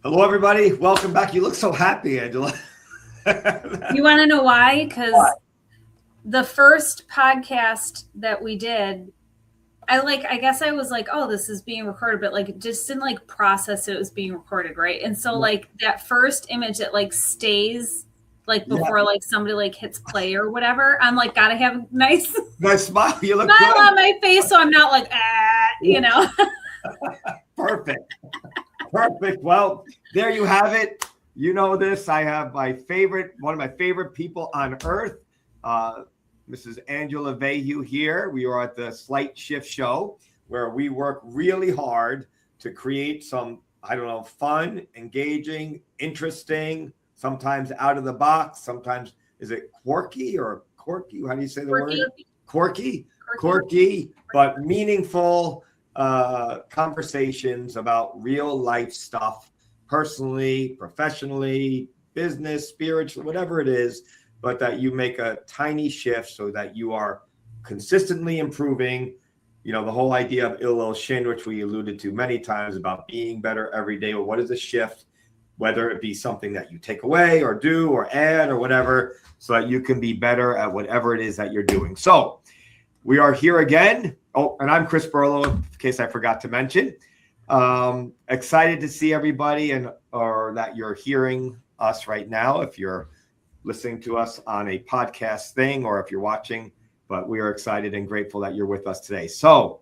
Hello, everybody. Welcome back. You look so happy, Angela. You want to know why? Because the first podcast that we did, I guess I was like, oh, this is being recorded, but like just didn't like process it was being recorded, right? And so like that first image that like stays like before like somebody like hits play or whatever, I'm like, gotta have a nice smile. You look smile good. on my face, so I'm not like Perfect. Well, there you have it. You know this. I have one of my favorite people on earth, Mrs. Angela Vahue here. We are at the Slight Shift Show, where we work really hard to create some, fun, engaging, interesting, sometimes out of the box. Sometimes, is it quirky? How do you say the word? Quirky, but meaningful conversations about real life stuff, personally, professionally, business, spiritual, whatever it is, but that you make a tiny shift so that you are consistently improving. You know, the whole idea of Il Shin, which we alluded to many times, about being better every day. Well, what is a shift? Whether it be something that you take away or do or add or whatever, so that you can be better at whatever it is that you're doing. So we are here again. Oh, and I'm Chris Burlow, in case I forgot to mention. Excited to see everybody or that you're hearing us right now, if you're listening to us on a podcast thing or if you're watching, but we are excited and grateful that you're with us today. So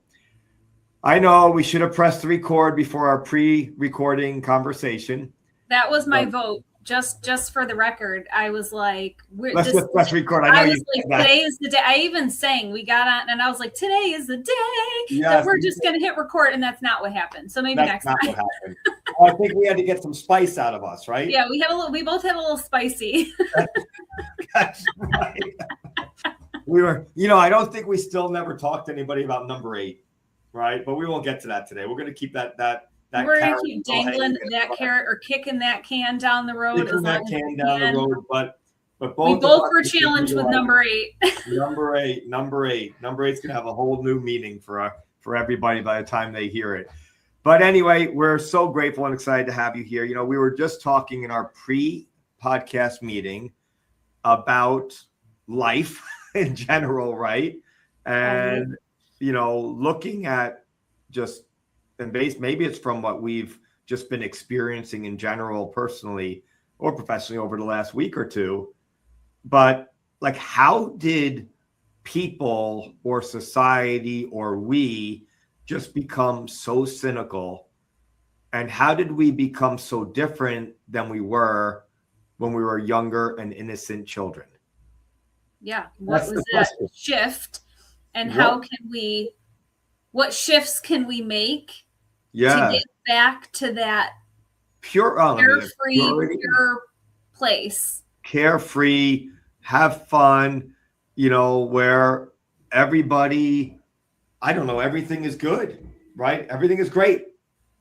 I know we should have pressed record before our pre-recording conversation. That was my vote. Just for the record, I was like, let's record. I was like, today is the day. I even sang, we got on, and I was like, today is the day that we're just going to hit record, and that's not what happened. So maybe next time. What happened. I think we had to get some spice out of us, right? Yeah, we both had a little spicy. That's right. We were, I don't think we still never talked to anybody about number 8, right? But we won't get to that today. We're going to keep that we're going to keep dangling that carrot or kicking that can down the road. Kicking that can down the road, but we both were challenged with number 8. Number 8's going to have a whole new meaning for everybody by the time they hear it. But anyway, we're so grateful and excited to have you here. You know, we were just talking in our pre-podcast meeting about life in general, right? And, looking at just, and maybe it's from what we've just been experiencing in general, personally or professionally over the last week or two. But like, how did people or society or we just become so cynical? And how did we become so different than we were when we were younger and innocent children? Yeah. What was that shift? And what shifts can we make to get back to that carefree, pure place? Carefree, have fun, where everybody, everything is good, right? Everything is great.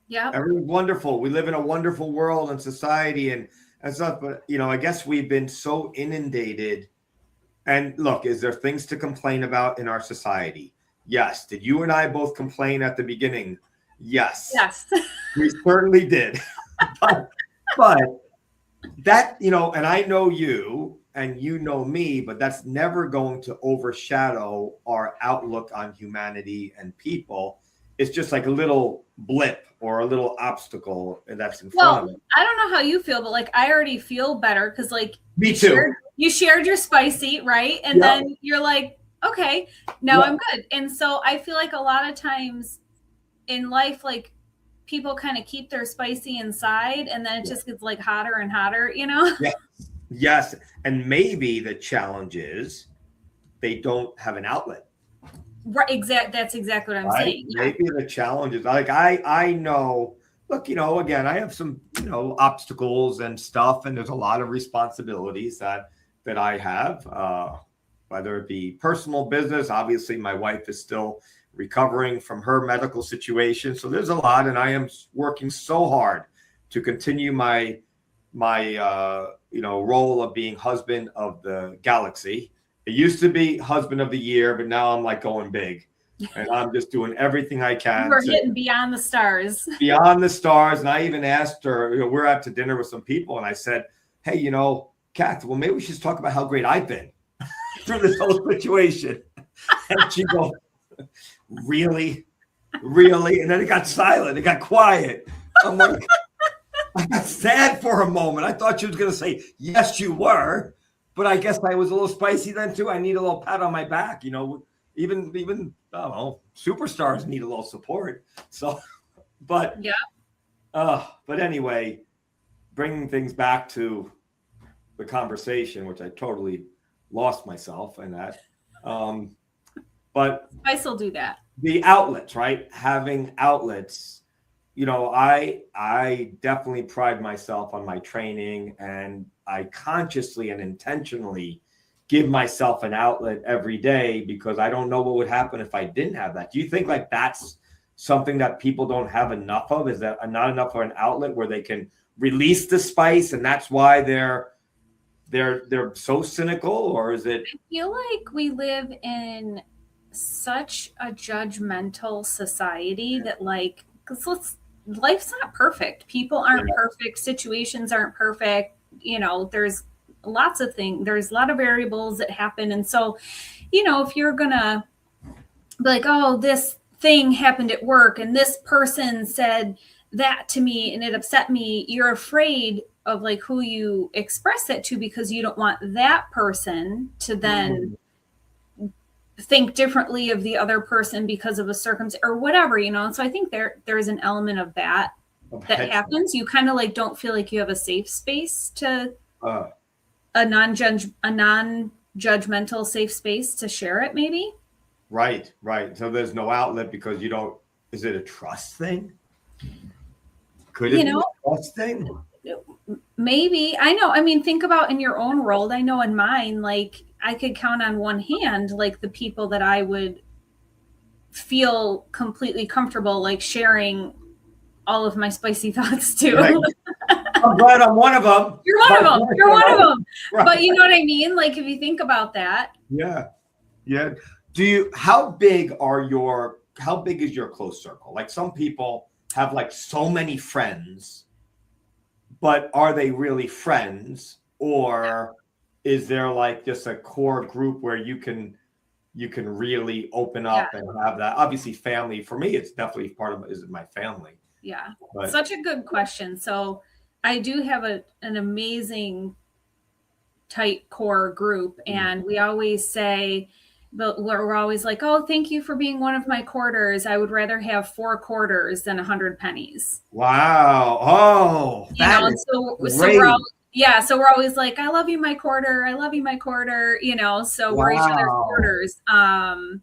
Yeah. Everything's wonderful. We live in a wonderful world and society and stuff, but I guess we've been so inundated. And look, is there things to complain about in our society? Yes. Did you and I both complain at the beginning? Yes. We certainly did. but that, and I know you and you know me, but that's never going to overshadow our outlook on humanity and people. It's just like a little blip or a little obstacle that's in front of it. I don't know how you feel, but like I already feel better because like me too. You shared your spicy, right? And then you're like, okay, now I'm good. And so I feel like a lot of times in life, like people kind of keep their spicy inside and then it just gets like hotter and hotter, Yes. And maybe the challenge is they don't have an outlet. Right. That's exactly what I'm saying. Maybe the challenge is like, I know, look, again, I have some, obstacles and stuff, and there's a lot of responsibilities that I have, whether it be personal, business. Obviously, my wife is still recovering from her medical situation. So there's a lot, and I am working so hard to continue my role of being husband of the galaxy. It used to be husband of the year, but now I'm like going big. And I'm just doing everything I can. We're hitting beyond the stars. Beyond the stars. And I even asked her, we're out to dinner with some people, and I said, hey, Kath, well, maybe we should talk about how great I've been through this whole situation. And she goes, really? And then it got silent. It got quiet. I'm like, I got sad for a moment. I thought she was going to say, yes, you were. But I guess I was a little spicy then too. I need a little pat on my back. Even I don't know, superstars need a little support. So, but yeah. But anyway, bringing things back to the conversation, which I totally lost myself in that. But I still do that. The outlets, right? Having outlets. I definitely pride myself on my training, and I consciously and intentionally give myself an outlet every day because I don't know what would happen if I didn't have that. Do you think like that's something that people don't have enough of? Is that not enough of an outlet where they can release the spice, and that's why they're so cynical? Or is it? I feel like we live in such a judgmental society that life's not perfect. People aren't perfect. Situations aren't perfect. There's lots of things. There's a lot of variables that happen. And so, if you're going to be like, oh, this thing happened at work and this person said that to me and it upset me, you're afraid of like who you express it to because you don't want that person to then think differently of the other person because of a circumstance or whatever, And so I think there's an element of that happens. You kind of like don't feel like you have a safe space to a non-judgmental safe space to share it, maybe. Right. So there's no outlet because you don't. Is it a trust thing? Could it be a trust thing? Maybe. I know. I mean, think about in your own world. I know in mine, like I could count on one hand, like the people that I would feel completely comfortable, like sharing all of my spicy thoughts to. Right. I'm glad I'm one of them. You're one of them. Right. But you know what I mean? Like if you think about that. Yeah. How big is your close circle? Like some people have like so many friends, but are they really friends? Or is there like just a core group where you can really open up and have that? Obviously family, for me, it's definitely part of is my family. Yeah. But such a good question. So I do have an amazing tight core group, and we always say, but we're always like, oh, thank you for being one of my quarters. I would rather have 4 quarters than 100 pennies. Wow. Oh, so we're always like, I love you, my quarter. I love you, my quarter. So we're each other's quarters. Can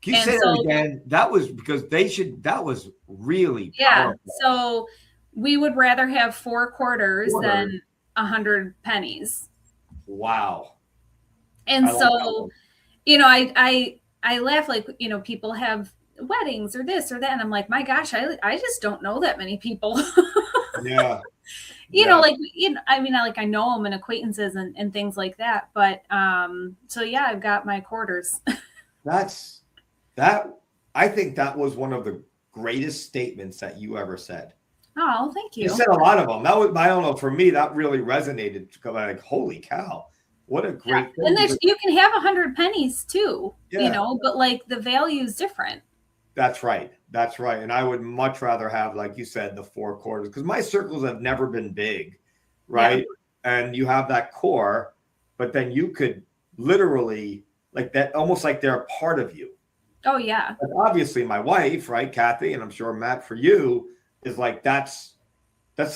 you say that again? That was because that was really powerful. So we would rather have 4 quarters than 100 pennies. Wow. And so, I laugh, like, people have weddings or this or that. And I'm like, my gosh, I just don't know that many people. Yeah. I know them and acquaintances and things like that. But, I've got my quarters. I think that was one of the greatest statements that you ever said. Oh, thank you. You said a lot of them. I don't know, for me, that really resonated. Like, holy cow, what a great thing. And you can have 100 pennies too, but like the value is different. That's right. And I would much rather have, like you said, the 4 quarters, because my circles have never been big, right? Yeah. And you have that core, but then you could literally like that, almost like they're a part of you. Oh yeah. But obviously my wife, right, Kathy, and I'm sure Matt, for you, is like, that's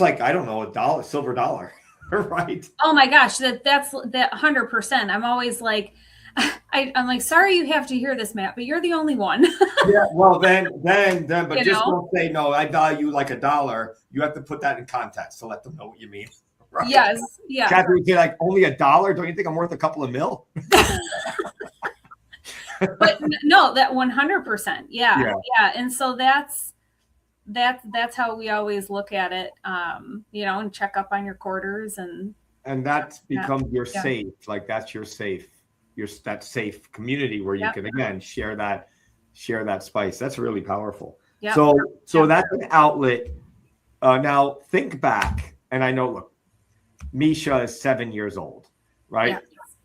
like, I don't know, silver dollar, right? Oh my gosh, that's 100%. I'm always like, I'm like, sorry you have to hear this, Matt, but you're the only one. Yeah, well then, but just don't say, no, I value like $1. You have to put that in context to let them know what you mean. Right? Yes, yeah. Kathy would say like, only $1? Don't you think I'm worth a couple of mil? But no, that 100%. Yeah. And so that's how we always look at it, and check up on your quarters and that's become your safe. Like that's your safe, that safe community where you can again share share that spice. That's really powerful. Yep. So that's an outlet. Now think back, and I know, look, Misha is 7 years old, right? Yeah.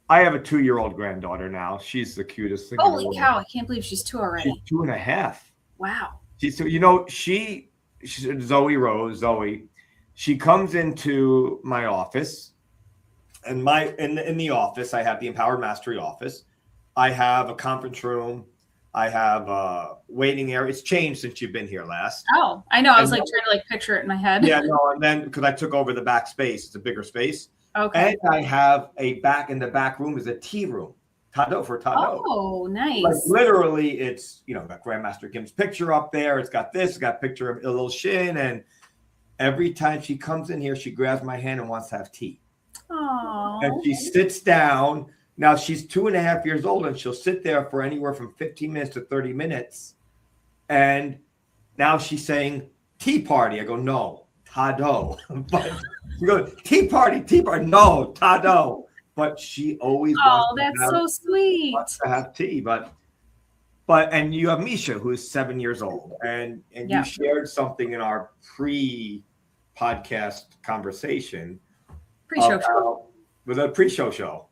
I have a 2-year-old granddaughter now. She's the cutest thing. Holy cow! I can't believe she's 2 already. She's 2.5. Wow. She's Zoe. She comes into my office, and in the office I have the Empowered Mastery office. I have a conference room. I have a waiting area. It's changed since you've been here last. Oh, I know. I was trying to picture it in my head. Yeah, no, and then because I took over the back space, it's a bigger space. Okay. And I have in the back room is a tea room. Tado. Oh, nice. Like literally, it's, got Grandmaster Kim's picture up there. It's got this. It's got a picture of Ilil Shin. And every time she comes in here, she grabs my hand and wants to have tea. Oh. And she sits down. Now she's 2.5 years old, and she'll sit there for anywhere from 15 minutes to 30 minutes. And now she's saying tea party. I go, no, Tado. But she goes, tea party. No, Tado. But she always wants to have tea. But and you have Misha, who is 7 years old, and you shared something in our pre-podcast conversation, with a pre-show show,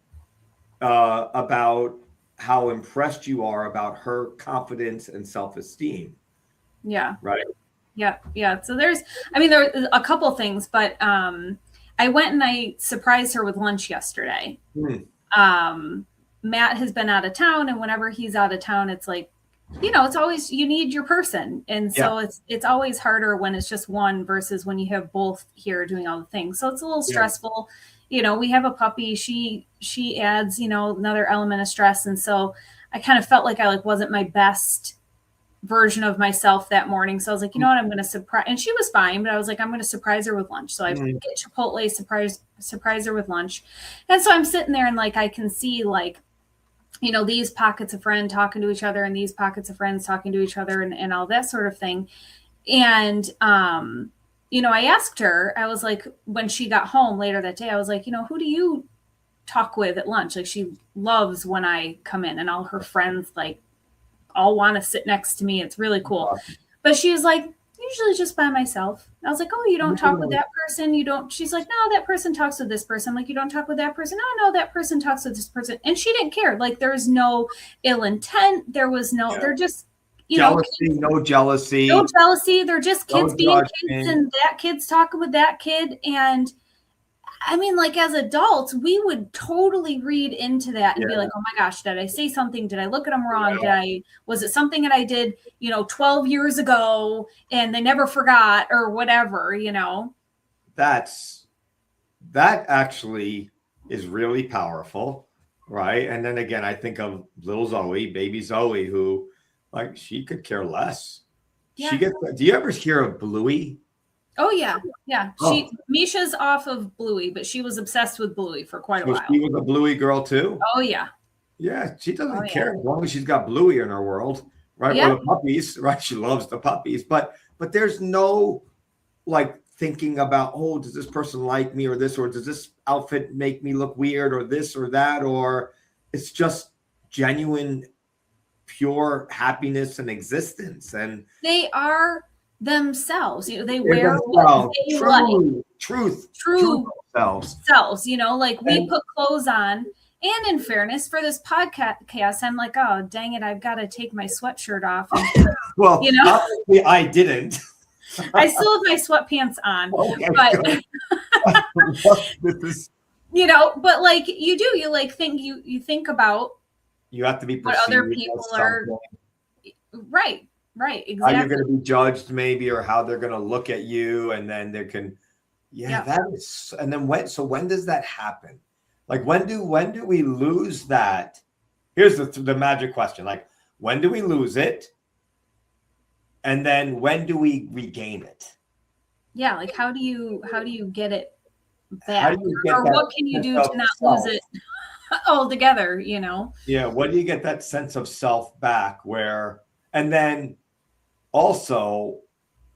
about how impressed you are about her confidence and self-esteem. Yeah. Right. Yeah. So there were a couple things, but I went and I surprised her with lunch yesterday. Matt has been out of town, and whenever he's out of town, it's like, it's always, you need your person. And so it's always harder when it's just one versus when you have both here doing all the things. So it's a little stressful. We have a puppy. She adds, another element of stress. And so I kind of felt like I wasn't my best version of myself that morning. So I was like, you know what, I'm going to surprise, and she was fine, but I was like, I'm going to surprise her with lunch. So I get Chipotle, surprise her with lunch. And so I'm sitting there and I can see these pockets of friends talking to each other and these pockets of friends talking to each other and all that sort of thing. And, I asked her, I was like, when she got home later that day, I was like, who do you talk with at lunch? She loves when I come in, and all her friends all want to sit next to me. It's really cool. But she was like, usually just by myself. I was like, oh, you don't talk with that person? You don't? She's like, no, that person talks with this person. I'm like, you don't talk with that person? No, that person talks with this person. And she didn't care. There was no ill intent. There was no, they're just, no jealousy. No jealousy. They're just kids being kids, and that kid's talking with that kid. And as adults, we would totally read into that and be like, oh my gosh, did I say something? Did I look at them wrong? Was it something that I did, 12 years ago and they never forgot or whatever, That actually is really powerful. Right. And then again, I think of little Zoe, baby Zoe, who she could care less. Yeah. Do you ever hear of Bluey? Oh yeah. Misha's off of Bluey, but she was obsessed with Bluey for quite a while. She was a Bluey girl too. Oh yeah. Yeah, she doesn't care as long as she's got Bluey in her world, right? Yeah. Or the puppies, right? She loves the puppies, but there's no thinking about, oh, does this person like me or this, or does this outfit make me look weird or this or that, or it's just genuine, pure happiness and existence, and they are themselves. They wear what they truth themselves. We put clothes on, and in fairness, for this podcast, I'm like, oh dang it, I've got to take my sweatshirt off. Well, obviously I didn't. I still have my sweatpants on, okay, but but you do, you think about, you have to be what other people are. Right, exactly. How you're going to be judged, maybe, or how they're going to look at you, and then they can, that is. And then when does that happen? When do we lose that? Here's the magic question: when do we lose it? And then when do we regain it? Yeah, how do you get it back? Or what can you do to not lose it altogether? Yeah, when do you get that sense of self back? And then also,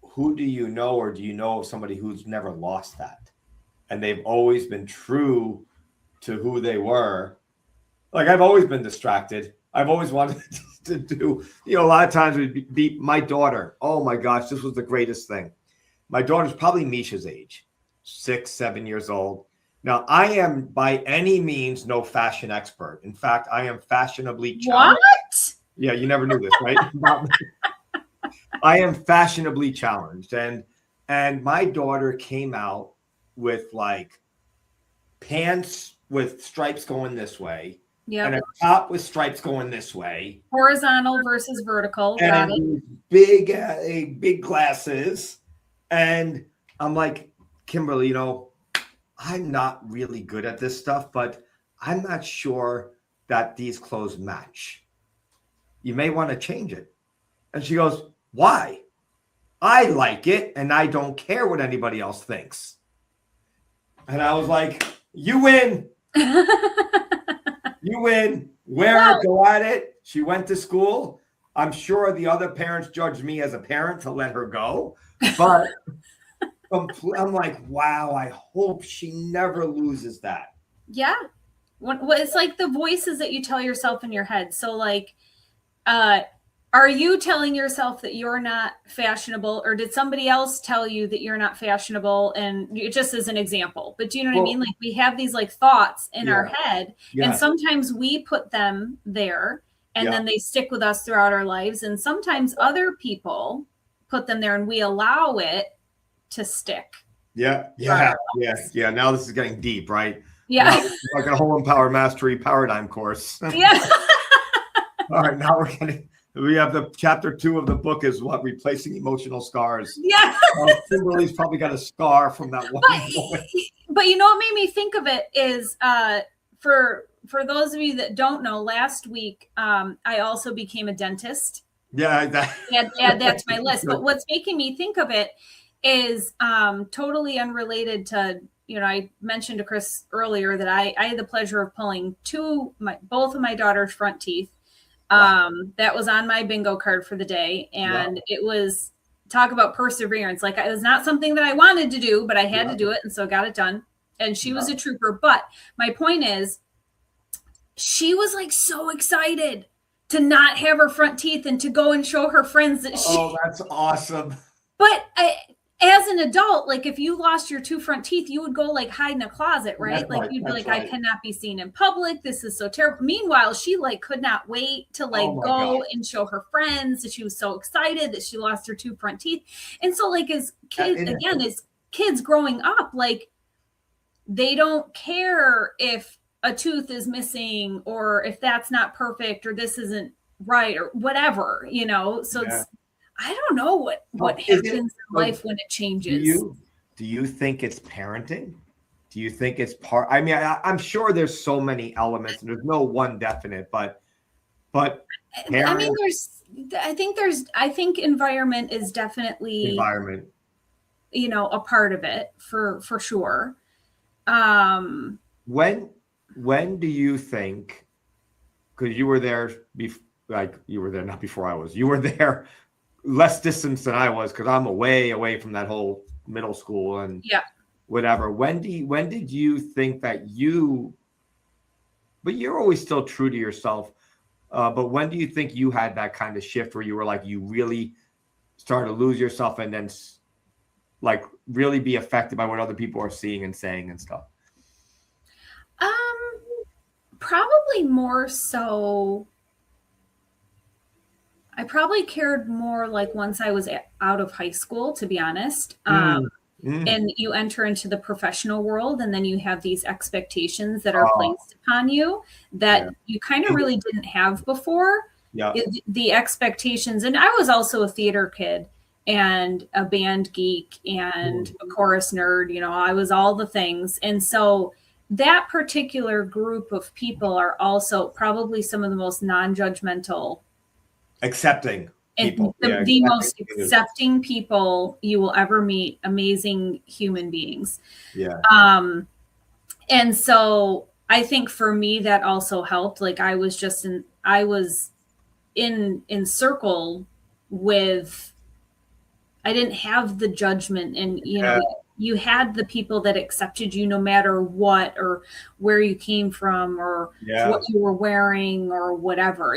who do you know, or do you know of somebody who's never lost that, and they've always been true to who they were? I've always been distracted. I've always wanted to do, a lot of times it would be my daughter. Oh my gosh, this was the greatest thing. My daughter's probably Misha's age, 6, 7 years old. Now, I am by any means no fashion expert. In fact, I am fashionably challenged. What? Yeah, you never knew this, right? I am fashionably challenged. And my daughter came out with like pants with stripes going this way. Yeah. And a top with stripes going this way. Horizontal versus vertical. Got And it. big glasses. And I'm like, Kimberly, I'm not really good at this stuff, but I'm not sure that these clothes match. You may want to change it. And she goes, why? I like it, and I don't care what anybody else thinks. And I was like, you win. You win. Wear it, go at it. She went to school. I'm sure the other parents judged me as a parent to let her go. But I'm like, wow, I hope she never loses that. Yeah. It's like the voices that you tell yourself in your head. So like, are you telling yourself that you're not fashionable, or did somebody else tell you that you're not fashionable? And just as an example, but do you know what I mean? Like we have these like thoughts in our head, and sometimes we put them there and then they stick with us throughout our lives. And sometimes other people put them there and we allow it to stick. Yeah. Now this is getting deep, right? Yeah. Like a whole Empower Mastery paradigm course. Yeah. All right. Now we have the chapter 2 of the book is what? Replacing emotional scars. Yeah. Kimberly's probably got a scar from that one moment. But you know what made me think of it is for those of you that don't know, last week I also became a dentist. Yeah. Add that to my list. But what's making me think of it is totally unrelated to, I mentioned to Chris earlier that I had the pleasure of pulling both of my daughter's front teeth. That was on my bingo card for the day. And it was talk about perseverance. Like it was not something that I wanted to do, but I had to do it. And so got it done. And she was a trooper. But my point is, she was like so excited to not have her front teeth and to go and show her friends that that's awesome. But as an adult, like if you lost your 2 front teeth, you would go like hide in a closet, right? Like you'd be like, I cannot be seen in public. This is so terrible. Meanwhile, she like could not wait to like go and show her friends that she was so excited that she lost her 2 front teeth. And so like as kids growing up, like they don't care if a tooth is missing or if that's not perfect or this isn't right or whatever, so it's, I don't know what happens in life when it changes. Do you think it's parenting? Do you think it's part? I mean, I'm sure there's so many elements and there's no one definite, but I mean, I think environment is definitely a part of it for sure. When do you think, because you were there not before I was, you were there less distance than I was because I'm away from that whole middle school and whatever. When did you think that but you're always still true to yourself. But when do you think you had that kind of shift where you were like, you really started to lose yourself and then like really be affected by what other people are seeing and saying and stuff? Probably more so. I probably cared more like once I was out of high school, to be honest. And you enter into the professional world and then you have these expectations that are placed upon you that you kind of really didn't have before. The expectations. And I was also a theater kid and a band geek and a chorus nerd. I was all the things. And so that particular group of people are also probably some of the most non-judgmental, accepting people. The most accepting people you will ever meet. Amazing human beings. And so I think for me that also helped. Like I was encircled with, I didn't have the judgment and you had the people that accepted you no matter what, or where you came from, or what you were wearing, or whatever,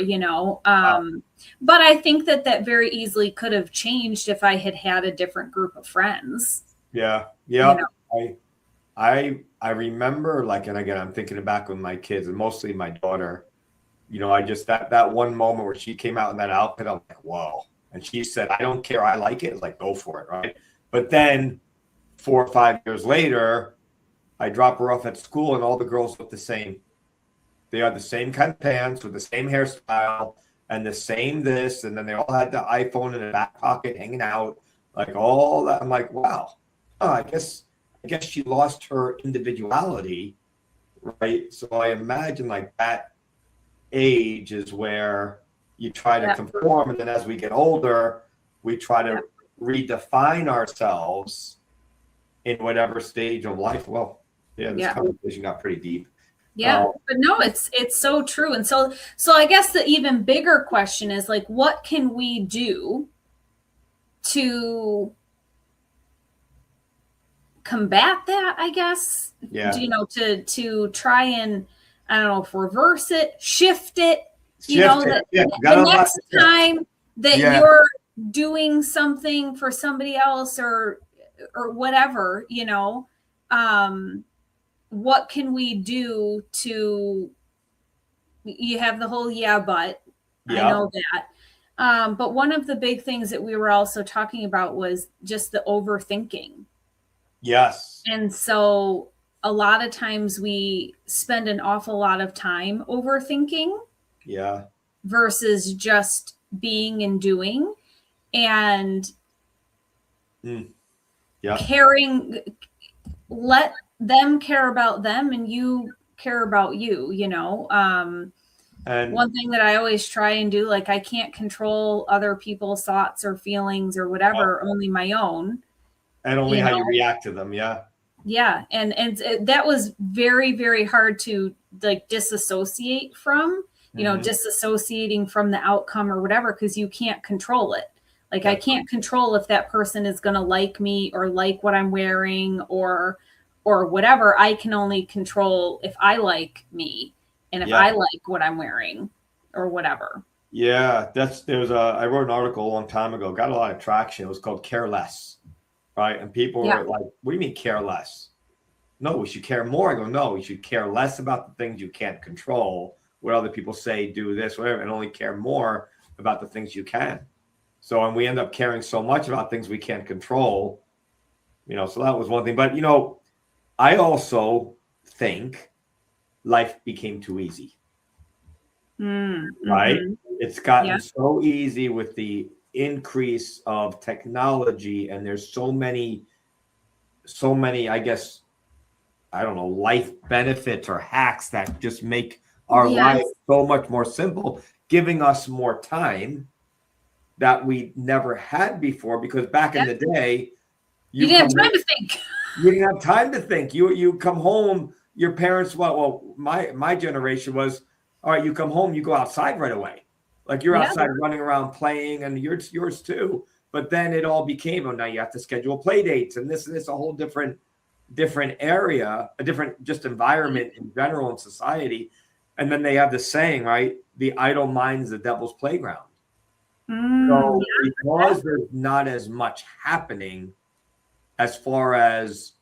but I think that very easily could have changed if I had a different group of friends. Yeah. I remember, like, and again, I'm thinking back with my kids and mostly my daughter, I just, that one moment where she came out in that outfit, I'm like, whoa. And she said, I don't care. I like it. It's like, go for it. Right. But then 4 or 5 years later, I drop her off at school and all the girls look the same. They had the same kind of pants with the same hairstyle and the same this. And then they all had the iPhone in the back pocket hanging out, like all that. I'm like, wow. Oh, I guess she lost her individuality. Right. So I imagine like that age is where you try to conform. And then as we get older, we try to redefine ourselves in whatever stage of life. Well, this conversation got pretty deep. But no, it's so true. And so I guess the even bigger question is like, what can we do to combat that, I guess? To try and, I don't know, if reverse it, shift it, the next time that you're doing something for somebody else or whatever, what can we do to, you have the whole but I know that. But one of the big things that we were also talking about was just the overthinking. Yes. And so a lot of times we spend an awful lot of time overthinking. Yeah. Versus just being and doing and caring, let them care about them and you care about you, And one thing that I always try and do, like, I can't control other people's thoughts or feelings or whatever, only my own. And only how you react to them. Yeah. Yeah. And that was very, very hard to like disassociate from, disassociating from the outcome or whatever, because you can't control it. Like, I can't control if that person is going to like me or like what I'm wearing or whatever. I can only control if I like me and if I like what I'm wearing or whatever. Yeah, I wrote an article a long time ago, got a lot of traction. It was called Care Less, right? And people were like, what do you mean care less? No, we should care more. I go, no, we should care less about the things you can't control, what other people say, do this, whatever, and only care more about the things you can. So, and we end up caring so much about things we can't control, so that was one thing. But, I also think life became too easy, right? It's gotten so easy with the increase of technology, and there's so many, I guess, I don't know, life benefits or hacks that just make our life so much more simple, giving us more time that we never had before. Because back in the day, you didn't have time to think. You didn't have time to think. You come home, your parents, my generation was, all right, you come home, you go outside right away. Like, you're outside running around playing, and yours too. But then it all became, now you have to schedule play dates, and this a whole different area, a different just environment in general in society. And then they have the saying, right? The idle mind's the devil's playground. So because there's not as much happening as far as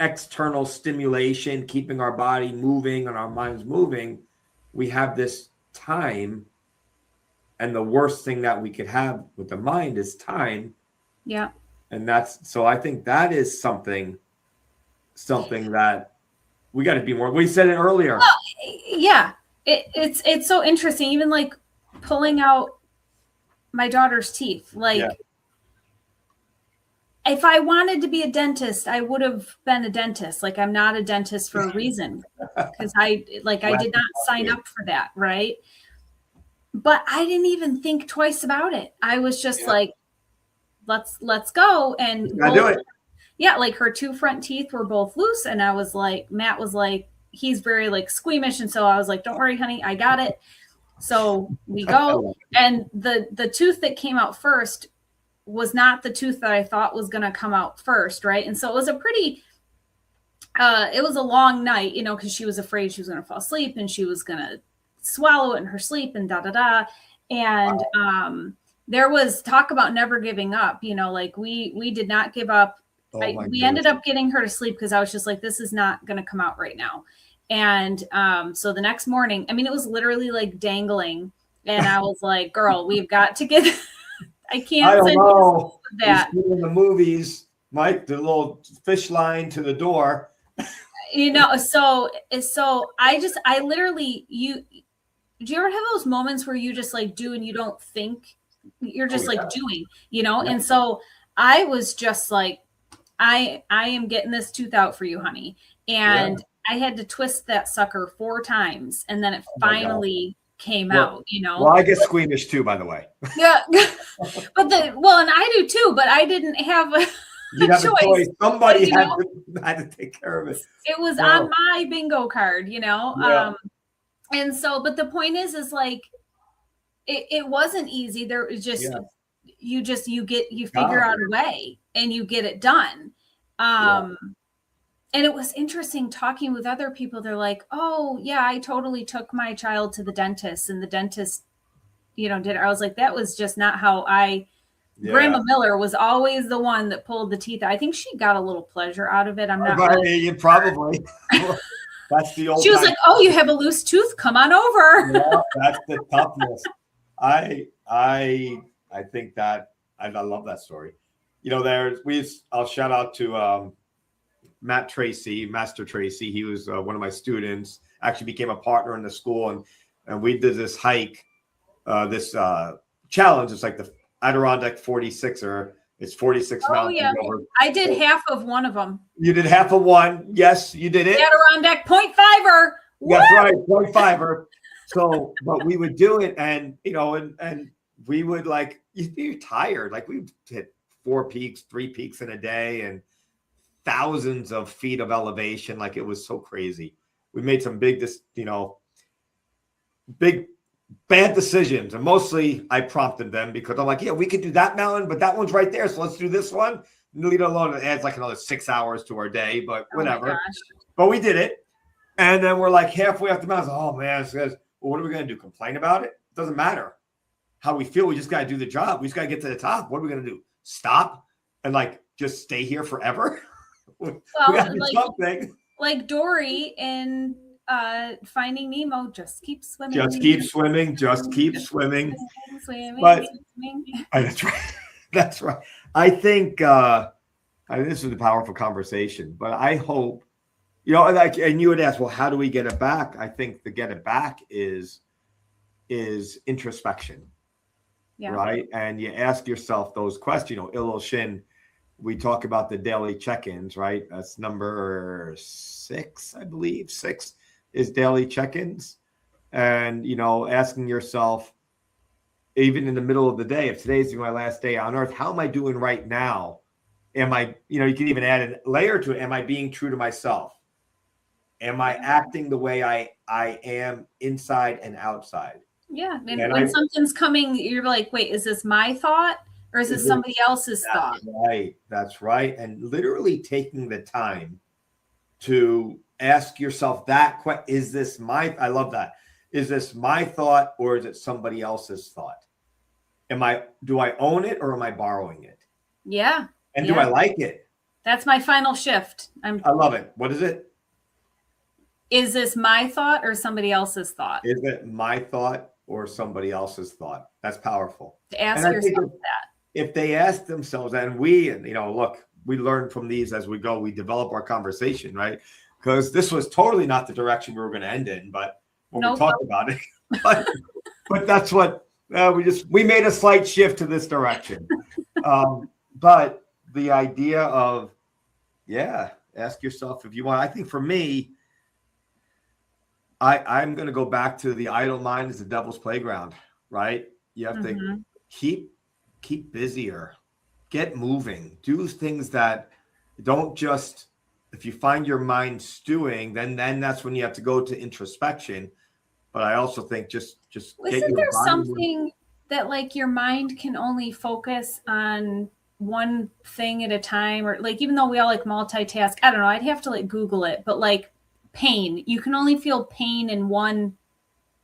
external stimulation, keeping our body moving and our minds moving, we have this time. And the worst thing that we could have with the mind is time. Yeah. And so I think that is something that we got to be more. We said it earlier. Well, yeah. It's so interesting. Even like pulling out my daughter's teeth, like, if I wanted to be a dentist, I would have been a dentist. Like, I'm not a dentist for a reason, because I did not sign up for that. Right. But I didn't even think twice about it. I was just like, let's go. And do it. Yeah. Like, her 2 front teeth were both loose. And I was like, Matt was like, he's very like squeamish. And so I was like, don't worry, honey, I got it. So we go. And the tooth that came out first was not the tooth that I thought was going to come out first. Right. And so it was it was a long night, you know, because she was afraid she was going to fall asleep and she was going to swallow it in her sleep and da, da, da. And there was talk about never giving up, you know, like we did not give up. We ended up getting her to sleep because I was just like, this is not going to come out right now. And so the next morning, I mean, it was literally like dangling. And I was like, girl, we've got to get, I can't send you that. In the movies, Mike, the little fish line to the door. You know, so I literally, do you ever have those moments where you just like do and you don't think, you're just doing, you know? Yeah. And so I was just like, I am getting this tooth out for you, honey. And I had to twist that sucker 4 times. And then it finally came out, you know? Well, I get squeamish too, by the way. Yeah. And I do too, but I didn't have a choice. Somebody had to take care of it. It was on my bingo card, you know? Yeah. And so, but the point is like, it wasn't easy. There was just, you figure out a way and you get it done. And it was interesting talking with other people. They're like, oh yeah, I totally took my child to the dentist and the dentist, you know, did it. I was like, that was just not how Grandma Miller was always the one that pulled the teeth. I think she got a little pleasure out of it. I'm not really probably. That's the old. She was like, "Oh, you have a loose tooth. Come on over." Yeah, that's the toughness. I think that I love that story. You know, I'll shout out to Master Tracy. He was one of my students. Actually, became a partner in the school, and we did this hike, this challenge. It's like the Adirondack 46er. It's 46 mountains. Yeah. I did half of one of them. You did half of one. Yes, you did it. The Adirondack 0.5er. That's right, 0.5er. So, but we would do it, and you know, and we would like, you'd be tired. Like we hit 3 peaks in a day, and thousands of feet of elevation. Like it was so crazy. We made some big bad decisions, and mostly I prompted them because I'm like, yeah, we could do that mountain, but that one's right there, so let's do this one. Leave it alone. It adds like another 6 hours to our day, but whatever. But we did it, and then we're like halfway up the mountain. Oh man, it says, well, what are we going to do? Complain about it? It doesn't matter how we feel. We just got to do the job. We just got to get to the top. What are we going to do? Stop and like just stay here forever? We got to do something. Like Dory in Finding Nemo, just keep swimming. Just keep swimming. Just keep swimming. Swimming. That's right. That's right. I think this is a powerful conversation, but I hope, you know, like, and you would ask, well, how do we get it back? I think the get it back is introspection, right? And you ask yourself those questions. You know, Illo Shin, we talk about the daily check-ins, right? That's number 6, I believe. 6 is daily check-ins. And, you know, asking yourself, even in the middle of the day, if today's my last day on earth, how am I doing right now? Am I, you know, you can even add a layer to it. Am I being true to myself? Am I acting the way I am inside and outside? Yeah. And when something's coming, you're like, wait, is this my thought or is this somebody else's thought? Right. That's right. And literally taking the time to ask yourself that question, is this I love that. Is this my thought or is it somebody else's thought? Do I own it or am I borrowing it? Yeah. And do I like it? That's my final shift. I love it. What is it? Is this my thought or somebody else's thought? Is it my thought or somebody else's thought? That's powerful. To ask yourself that. If they ask themselves, and you know, look, we learn from these as we go, we develop our conversation, right? Because this was totally not the direction we were going to end in, but when we talked about it, but that's what we made a slight shift to this direction. But the idea of, ask yourself if you want. I think for me, I'm going to go back to the idle mind is the devil's playground, right? You have to keep busier, get moving, do things that don't just, if you find your mind stewing, then that's when you have to go to introspection. But I also think just isn't there something that like your mind can only focus on one thing at a time, or like, even though we all like multitask, I don't know, I'd have to like Google it, but like pain, you can only feel pain in one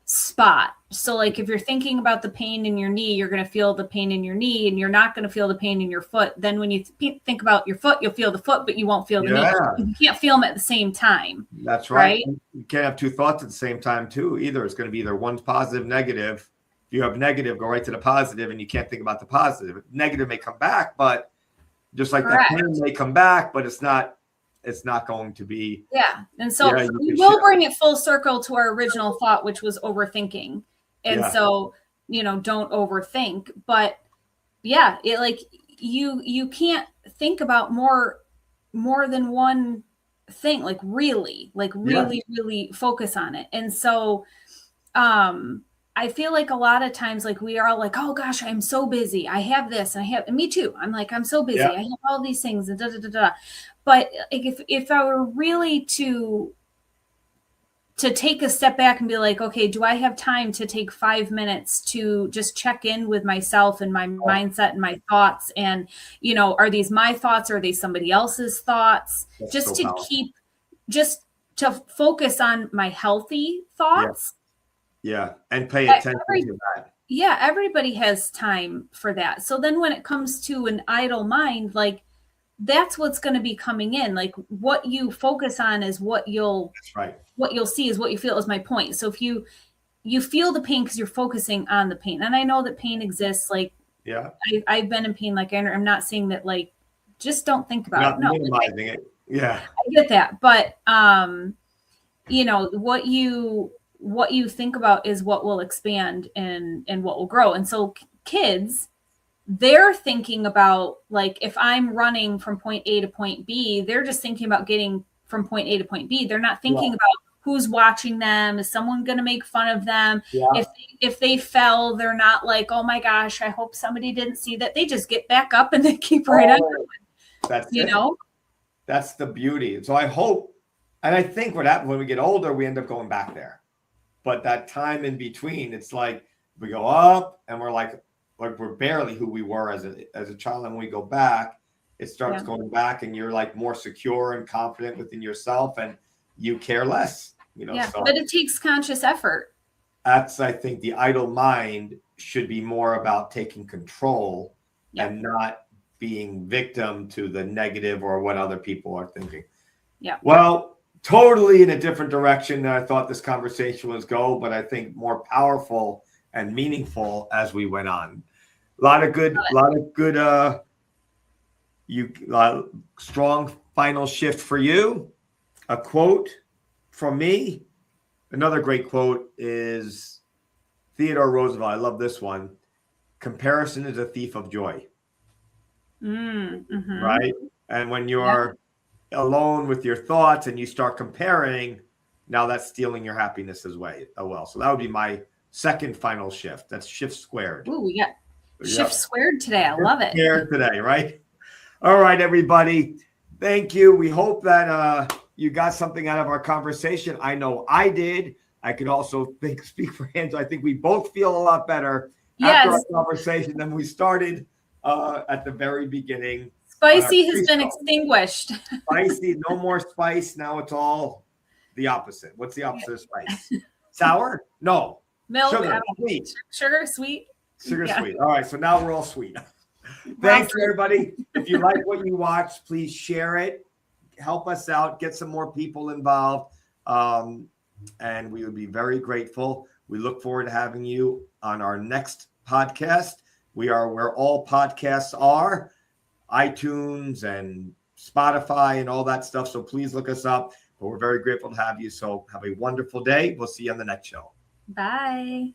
spot. So like if you're thinking about the pain in your knee, you're going to feel the pain in your knee, and you're not going to feel the pain in your foot. Then when you think about your foot, you'll feel the foot, but you won't feel the knee. You can't feel them at the same time. That's right. You can't have two thoughts at the same time too either. It's going to be either one's positive, negative. If you have negative, go right to the positive, and you can't think about the positive. Negative may come back, but just like that pain may come back, but it's not going to be. Yeah. And so we will bring it full circle to our original thought, which was overthinking. And so, don't overthink. But yeah, it like you can't think about more than one thing, like really focus on it. And so I feel like a lot of times, like we are all like, oh gosh, I'm so busy. I have this and and me too. I'm like, I'm so busy. I have all these things and da, da, da, da. But if I were really to take a step back and be like, okay, do I have time to take 5 minutes to just check in with myself and my mindset and my thoughts? And, are these my thoughts? Or are they somebody else's thoughts? That's just so to powerful. Just to focus on my healthy thoughts. Yeah. And pay attention to that. Yeah. Everybody has time for that. So then when it comes to an idle mind, like that's what's going to be coming in. Like what you focus on is what you'll see is what you feel, is my point. So if you feel the pain because you're focusing on the pain, and I know that pain exists. Like, I've been in pain. Like I'm not saying that like, just don't think about it. No, minimizing it. Yeah. I get that. But, what you think about is what will expand and what will grow. And so kids, they're thinking about like, if I'm running from point A to point B, they're just thinking about getting from point A to point B. They're not thinking about who's watching them. Is someone going to make fun of them? Yeah. If they fell, they're not like, oh my gosh, I hope somebody didn't see that. They just get back up and they keep right on going. That's That's the beauty. So I hope, and I think what happens when we get older, we end up going back there. But that time in between, it's like we go up and we're like we're barely who we were as a child. And when we go back, it starts going back, and you're like more secure and confident within yourself, and you care less. So but it takes conscious effort. That's, I think, the idle mind should be more about taking control and not being victim to the negative or what other people are thinking. Yeah. Well, totally in a different direction than I thought this conversation was go, but I think more powerful and meaningful as we went on. A lot of good, strong final shift for you. A quote from me. Another great quote is Theodore Roosevelt. I love this one. Comparison is a thief of joy. Mm-hmm. Right? And when you're alone with your thoughts and you start comparing, now that's stealing your happiness as well. So that would be my second final shift. That's shift squared. Ooh, we got shift squared today. I love it. Squared today, right? All right, everybody. Thank you. We hope that you got something out of our conversation. I know I did. I could also speak for Angela. I think we both feel a lot better after our conversation than we started at the very beginning. Spicy has been extinguished. Spicy, no more spice. Now it's all the opposite. What's the opposite of spice? Sour? No. Milk. Sugar. Sweet. Sugar, sweet. Sugar, sweet. All right. So now we're all sweet. Thanks, everybody. If you like what you watch, please share it. Help us out. Get some more people involved. And we would be very grateful. We look forward to having you on our next podcast. We are where all podcasts are. iTunes and Spotify and all that stuff. So please look us up. But we're very grateful to have you. So have a wonderful day. We'll see you on the next show. Bye.